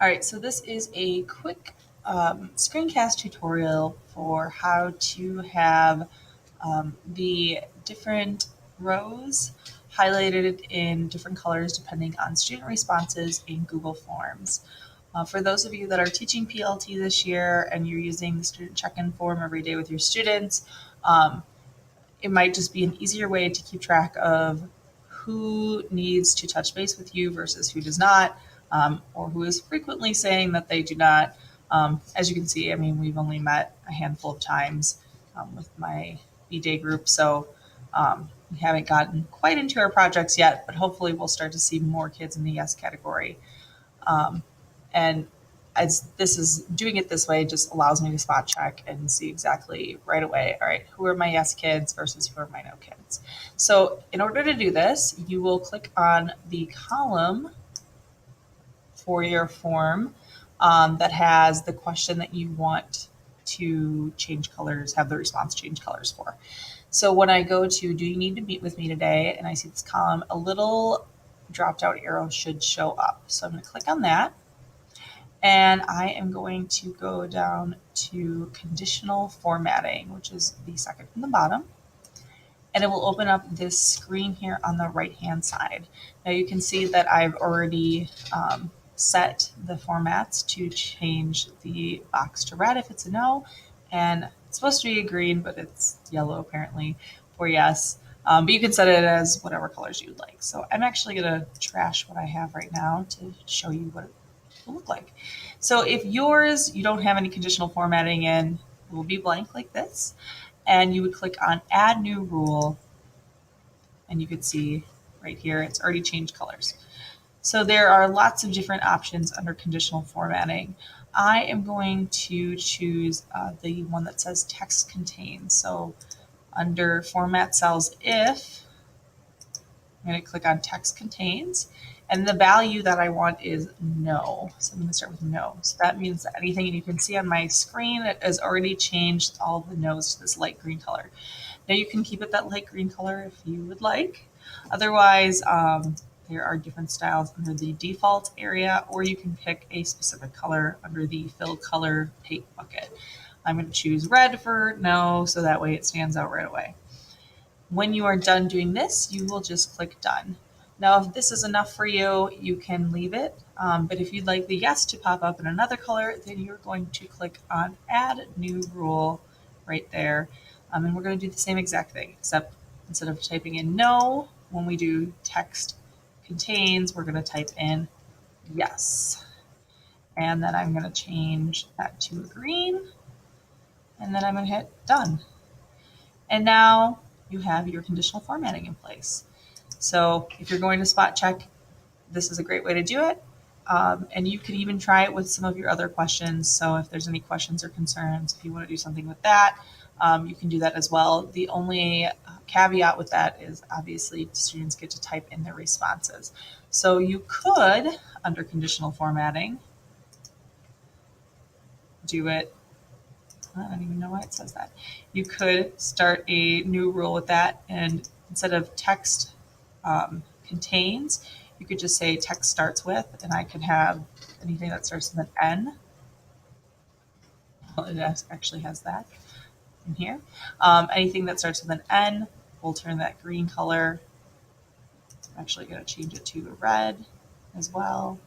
All right, so this is a quick screencast tutorial for how to have the different rows highlighted in different colors depending on student responses in Google Forms. For those of you that are teaching PLT this year and you're using the student check-in form every day with your students, um, it might just be an easier way to keep track of who needs to touch base with you versus who does not, or who is frequently saying that they do not. As you can see, I mean, we've only met a handful of times with my B-Day group, so we haven't gotten quite into our projects yet, but hopefully we'll start to see more kids in the yes category. Um, and as this is doing it this way just allows me to spot check and see exactly right away, all right, who are my yes kids versus who are my no kids. So in order to do this, you will click on the column for your form that has the question that you want to change colors, have the response change colors for. So when I go to, do you need to meet with me today? And I see this column, a little dropped out arrow should show up. So I'm going to click on that. And I am going to go down to conditional formatting, which is the second from the bottom. And it will open up this screen here on the right-hand side. Now you can see that I've already set the formats to change the box to red if it's a no, and it's supposed to be a green, but it's yellow apparently for yes. But you can set it as whatever colors you'd like. So I'm actually gonna trash what I have right now to show you what it will look like. So if yours, you don't have any conditional formatting in, it will be blank like this. And you would click on add new rule, and you could see right here, it's already changed colors. So there are lots of different options under conditional formatting. I am going to choose the one that says text contains. So under format cells if, I'm going to click on text contains, and the value that I want is no. So I'm going to start with no. So that means that anything you can see on my screen has already changed all the no's to this light green color. Now you can keep it that light green color if you would like. Otherwise, there are different styles under the default area, or you can pick a specific color under the fill color paint bucket. I'm going to choose red for no, so that way it stands out right away. When you are done doing this, you will just click done. Now, if this is enough for you, you can leave it. But if you'd like the yes to pop up in another color, then you're going to click on add new rule right there. And we're going to do the same exact thing, except instead of typing in no, when we do text contains, we're going to type in yes. And then I'm going to change that to a green. And then I'm going to hit done. And now you have your conditional formatting in place. So if you're going to spot check, this is a great way to do it. And you can even try it with some of your other questions. So if there's any questions or concerns, if you want to do something with that, you can do that as well. The only caveat with that is obviously students get to type in their responses. So you could, under conditional formatting, do it. I don't even know why it says that. You could start a new rule with that, and instead of text contains, you could just say text starts with, and I could have anything that starts with an N. Well, it actually has that in here. Anything that starts with an N, we'll turn that green color. I'm actually going to change it to a red as well.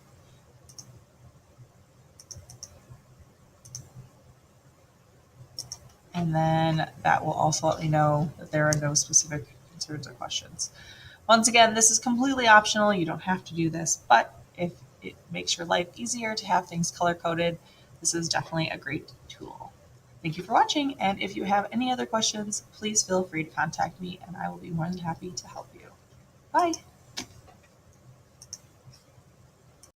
And then that will also let me know that there are no specific concerns or questions. Once again, this is completely optional. You don't have to do this, but if it makes your life easier to have things color coded, this is definitely a great tool. Thank you for watching, and if you have any other questions, please feel free to contact me and I will be more than happy to help you. Bye.